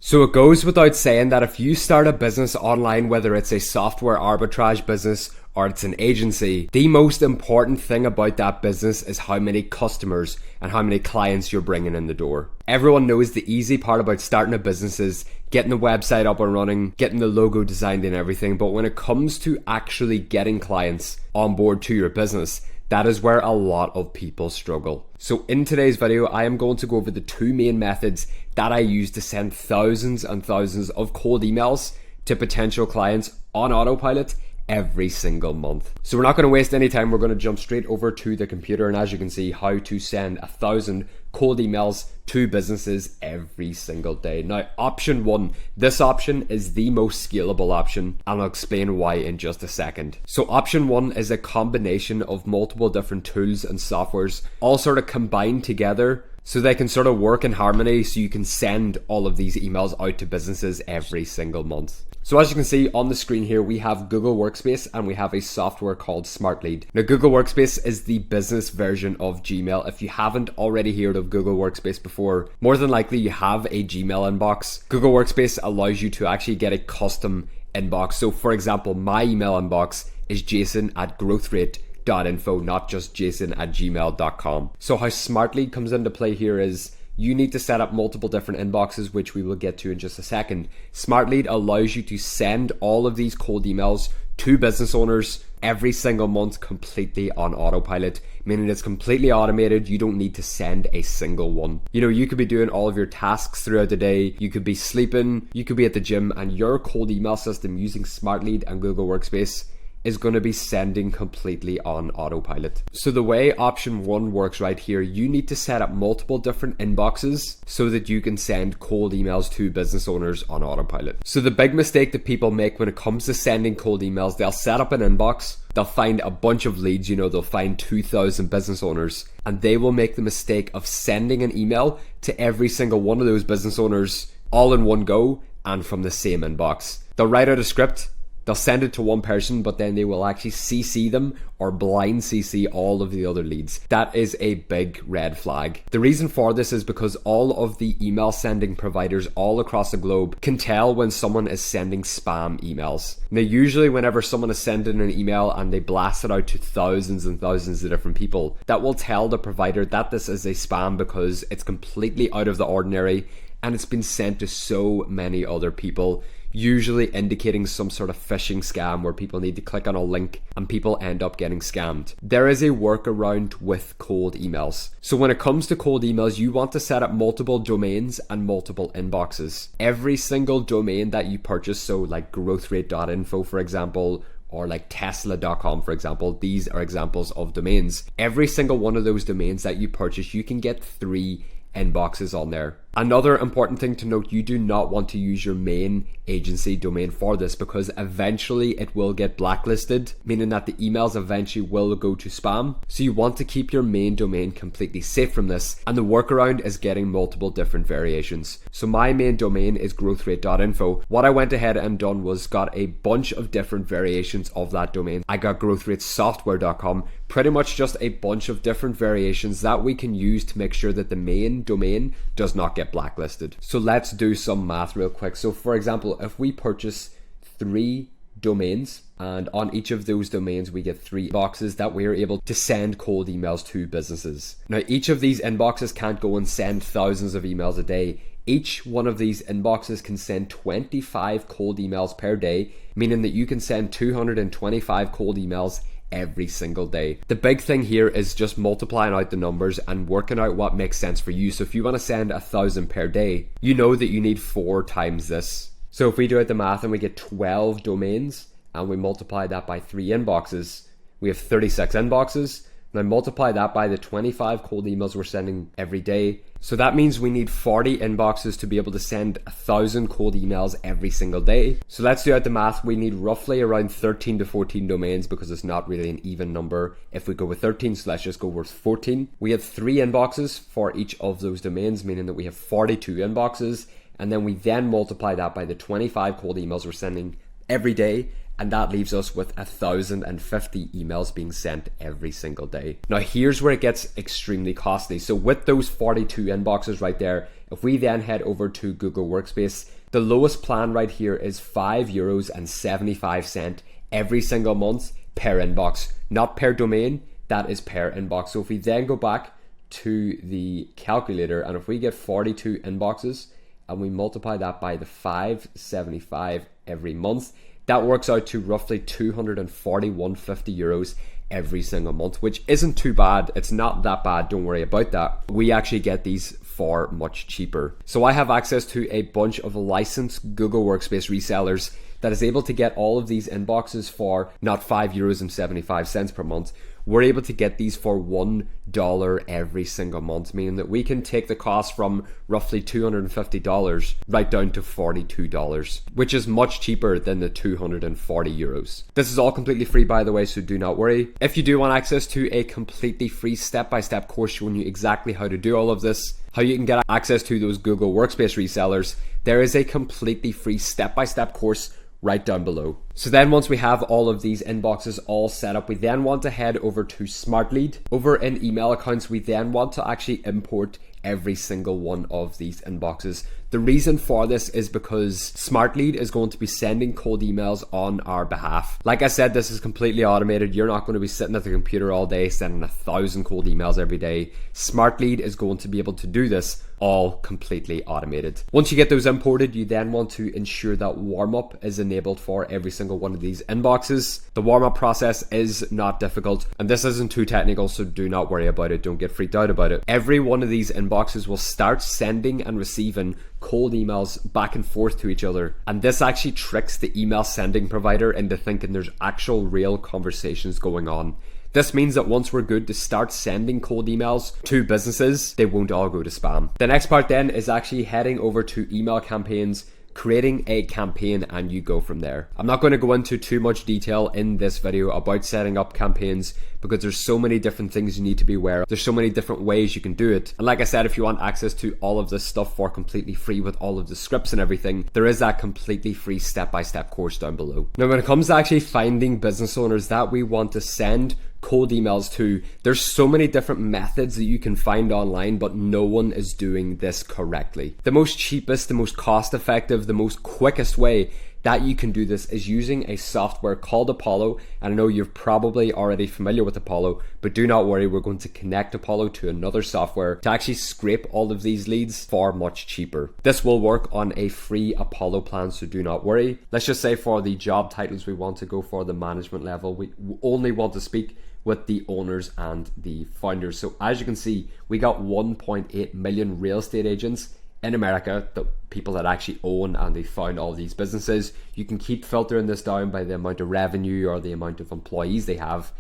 So it goes without saying that if you start a business online, whether it's a software arbitrage business or it's an agency, the most important thing about that business is how many customers and how many clients you're bringing in the door. Everyone knows the easy part about starting a business is getting the website up and running, getting the logo designed and everything. But when it comes to actually getting clients on board to your business, that is where a lot of people struggle. So in today's video, I am going to go over the two main methods that I use to send thousands and thousands of cold emails to potential clients on autopilot every single month. So we're not going to waste any time. We're going to jump straight over to the computer, and as you can see, how to send 1,000 cold emails to businesses every single day. Now, option one, this option is the most scalable option, and I'll explain why in just a second. So option one is a combination of multiple different tools and softwares all sort of combined together so they can sort of work in harmony, so you can send all of these emails out to businesses every single month. So as you can see on the screen here, we have Google Workspace and we have a software called SmartLead. Now, Google Workspace is the business version of Gmail. If you haven't already heard of Google Workspace before, more than likely you have a Gmail inbox. Google Workspace allows you to actually get a custom inbox. So for example, my email inbox is jason@growthrate.info, not just jason@gmail.com. So how SmartLead comes into play here is you need to set up multiple different inboxes, which we will get to in just a second. SmartLead allows you to send all of these cold emails to business owners every single month completely on autopilot, meaning it's completely automated. You don't need to send a single one. You know, you could be doing all of your tasks throughout the day, you could be sleeping, you could be at the gym, and your cold email system using SmartLead and Google Workspace is going to be sending completely on autopilot. So the way option one works right here, you need to set up multiple different inboxes so that you can send cold emails to business owners on autopilot. So the big mistake that people make when it comes to sending cold emails, they'll set up an inbox, they'll find a bunch of leads, you know, they'll find 2,000 business owners, and they will make the mistake of sending an email to every single one of those business owners all in one go and from the same inbox. They'll write out a script, they'll send it to one person, but then they will actually CC them or blind CC all of the other leads. That is a big red flag. The reason for this is because all of the email sending providers all across the globe can tell when someone is sending spam emails. Now, usually whenever someone is sending an email and they blast it out to thousands and thousands of different people, that will tell the provider that this is a spam because it's completely out of the ordinary and it's been sent to so many other people, usually indicating some sort of phishing scam where people need to click on a link and people end up getting scammed. There is a workaround with cold emails. So when it comes to cold emails, you want to set up multiple domains and multiple inboxes. Every single domain that you purchase, so like growthrate.info for example, or like tesla.com for example, these are examples of domains. Every single one of those domains that you purchase, you can get 3 inboxes on there. Another important thing to note, you do not want to use your main agency domain for this because eventually it will get blacklisted, meaning that the emails eventually will go to spam. So you want to keep your main domain completely safe from this, and the workaround is getting multiple different variations. So my main domain is growthrate.info. What I went ahead and done was got a bunch of different variations of that domain. I got growthratesoftware.com, pretty much just a bunch of different variations that we can use to make sure that the main domain does not get blacklisted. So let's do some math real quick. So for example, if we purchase 3 domains and on each of those domains we get 3 boxes that we are able to send cold emails to businesses. Now each of these inboxes can't go and send thousands of emails a day. Each one of these inboxes can send 25 cold emails per day, meaning that you can send 225 cold emails every single day. The big thing here is just multiplying out the numbers and working out what makes sense for you. So if you want to send 1,000 per day, you know that you need 4 times this. So if we do out the math and we get 12 domains and we multiply that by 3 inboxes, we have 36 inboxes. Now multiply that by the 25 cold emails we're sending every day. So that means we need 40 inboxes to be able to send 1,000 cold emails every single day. So let's do out the math. We need roughly around 13 to 14 domains because it's not really an even number. If we go with 13, so let's just go with 14. We have 3 inboxes for each of those domains, meaning that we have 42 inboxes. And then we then multiply that by the 25 cold emails we're sending every day, and that leaves us with 1,050 emails being sent every single day. Now here's where it gets extremely costly. So with those 42 inboxes right there, if we then head over to Google Workspace, the lowest plan right here is €5.75 every single month per inbox, not per domain, that is per inbox. So if we then go back to the calculator, and if we get 42 inboxes and we multiply that by the 575 every month, that works out to roughly €241.50 every single month, which isn't too bad. It's not that bad, don't worry about that. We actually get these for much cheaper. So I have access to a bunch of licensed Google Workspace resellers that is able to get all of these inboxes for not €5.75 per month. We're able to get these for $1 every single month, meaning that we can take the cost from roughly $250 right down to $42, which is much cheaper than the €240. This is all completely free, by the way, so do not worry. If you do want access to a completely free step-by-step course showing you exactly how to do all of this, how you can get access to those Google Workspace resellers, there is a completely free step-by-step course right down below. So then once we have all of these inboxes all set up, we then want to head over to SmartLead. Over in email accounts, we then want to actually import every single one of these inboxes. The reason for this is because SmartLead is going to be sending cold emails on our behalf. Like I said, this is completely automated. You're not going to be sitting at the computer all day sending 1,000 cold emails every day. SmartLead is going to be able to do this all completely automated. Once you get those imported, you then want to ensure that warm-up is enabled for every single one of these inboxes. The warm-up process is not difficult, and this isn't too technical, so do not worry about it. Don't get freaked out about it. Every one of these inboxes will start sending and receiving cold emails back and forth to each other, and this actually tricks the email sending provider into thinking there's actual real conversations going on. This means that once we're good to start sending cold emails to businesses, they won't all go to spam. The next part then is actually heading over to email campaigns, creating a campaign, and you go from there. I'm not going to go into too much detail in this video about setting up campaigns because there's so many different things you need to be aware of. There's so many different ways you can do it. And like I said, if you want access to all of this stuff for completely free with all of the scripts and everything, there is that completely free step-by-step course down below. Now, when it comes to actually finding business owners that we want to send cold emails to, there's so many different methods that you can find online, but no one is doing this correctly. The most cheapest, the most cost effective, the most quickest way that you can do this is using a software called Apollo. And I know you're probably already familiar with Apollo, but do not worry, we're going to connect Apollo to another software to actually scrape all of these leads for much cheaper. This will work on a free Apollo plan, so do not worry. Let's just say for the job titles, we want to go for the management level. We only want to speak with the owners and the founders. So as you can see, we got 1.8 million real estate agents in America, the people that actually own and they found all these businesses. You can keep filtering this down by the amount of revenue or the amount of employees they have.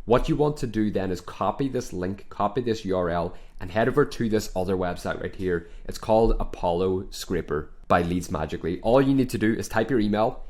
What you want to do then is copy this link, copy this URL, and head over to this other website right here. It's called Apollo Scraper by Leads Magically. All you need to do is type your email.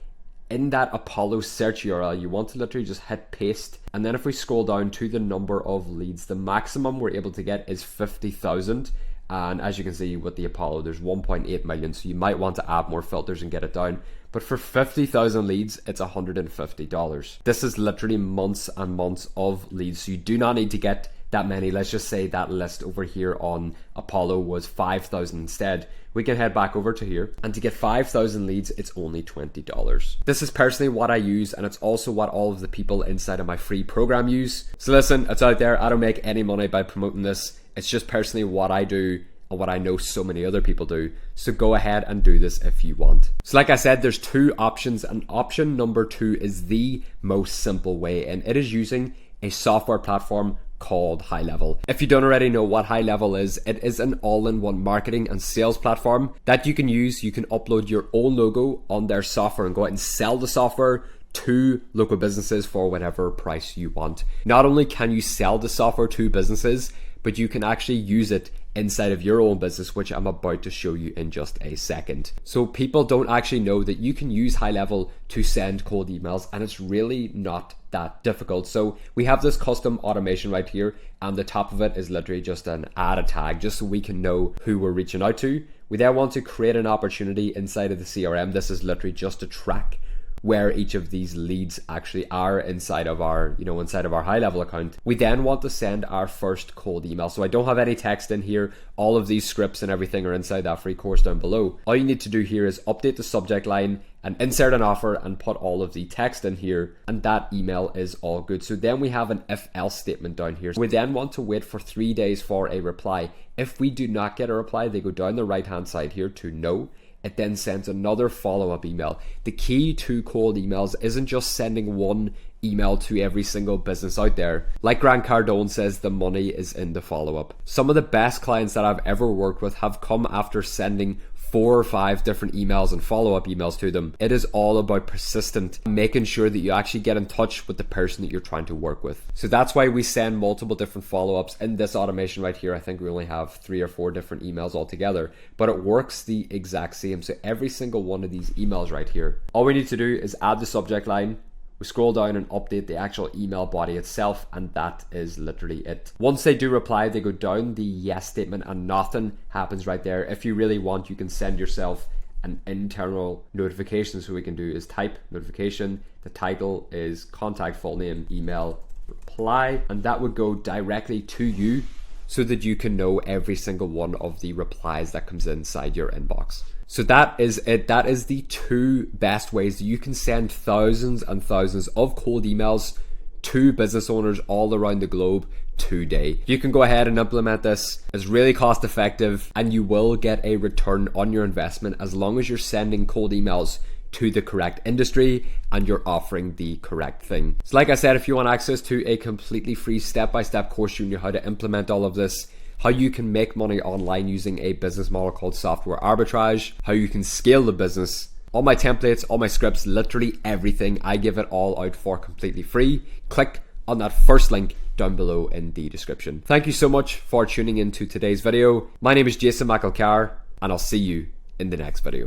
In that Apollo search URL, you want to literally just hit paste. And then if we scroll down to the number of leads, the maximum we're able to get is 50,000. And as you can see with the Apollo, there's 1.8 million. So you might want to add more filters and get it down. But for 50,000 leads, it's $150. This is literally months and months of leads. So you do not need to get that many. Let's just say that list over here on Apollo was 5,000 instead. We can head back over to here, and to get 5,000 leads, it's only $20. This is personally what I use, and it's also what all of the people inside of my free program use. So listen, it's out there. I don't make any money by promoting this. It's just personally what I do and what I know so many other people do. So go ahead and do this if you want. So like I said, there's two options, and option number 2 is the most simple way, and it is using a software platform called High Level. If you don't already know what High Level is, it is an all-in-one marketing and sales platform that you can use. You can upload your own logo on their software and go out and sell the software to local businesses for whatever price you want. Not only can you sell the software to businesses, but you can actually use it inside of your own business, which I'm about to show you in just a second. So people don't actually know that you can use High Level to send cold emails, and it's really not that difficult. So we have this custom automation right here, and the top of it is literally just an add a tag, just so we can know who we're reaching out to. We then want to create an opportunity inside of the CRM. This is literally just to track where each of these leads actually are inside of our, inside of our high level account. We then want to send our first cold email. So I don't have any text in here. All of these scripts and everything are inside that free course down below. All you need to do here is update the subject line and insert an offer and put all of the text in here, and that email is all good. So then we have an if else statement down here. We then want to wait for 3 days for a reply. If we do not get a reply, they go down the right hand side here to no. It then sends another follow-up email. The key to cold emails isn't just sending one email to every single business out there. Like Grant Cardone says, the money is in the follow-up. Some of the best clients that I've ever worked with have come after sending 4 or 5 different emails and follow-up emails to them. It is all about persistent, making sure that you actually get in touch with the person that you're trying to work with. So that's why we send multiple different follow-ups. In this automation right here, I think we only have 3 or 4 different emails altogether, but it works the exact same. So every single one of these emails right here, all we need to do is add the subject line. We scroll down and update the actual email body itself, and that is literally it. Once they do reply, they go down the yes statement and nothing happens right there. If you really want, you can send yourself an internal notification. So what we can do is type notification. The title is contact full name email reply, and that would go directly to you so that you can know every single one of the replies that comes inside your inbox. So that is it. That is the 2 best ways that you can send thousands and thousands of cold emails to business owners all around the globe today. You can go ahead and implement this. It's really cost effective and you will get a return on your investment as long as you're sending cold emails to the correct industry and you're offering the correct thing. So like I said, if you want access to a completely free step-by-step course showing you how to implement all of this, how you can make money online using a business model called software arbitrage, how you can scale the business, all my templates, all my scripts, literally everything, I give it all out for completely free. Click on that first link down below in the description. Thank you so much for tuning into today's video. My name is Jason McElchar and I'll see you in the next video.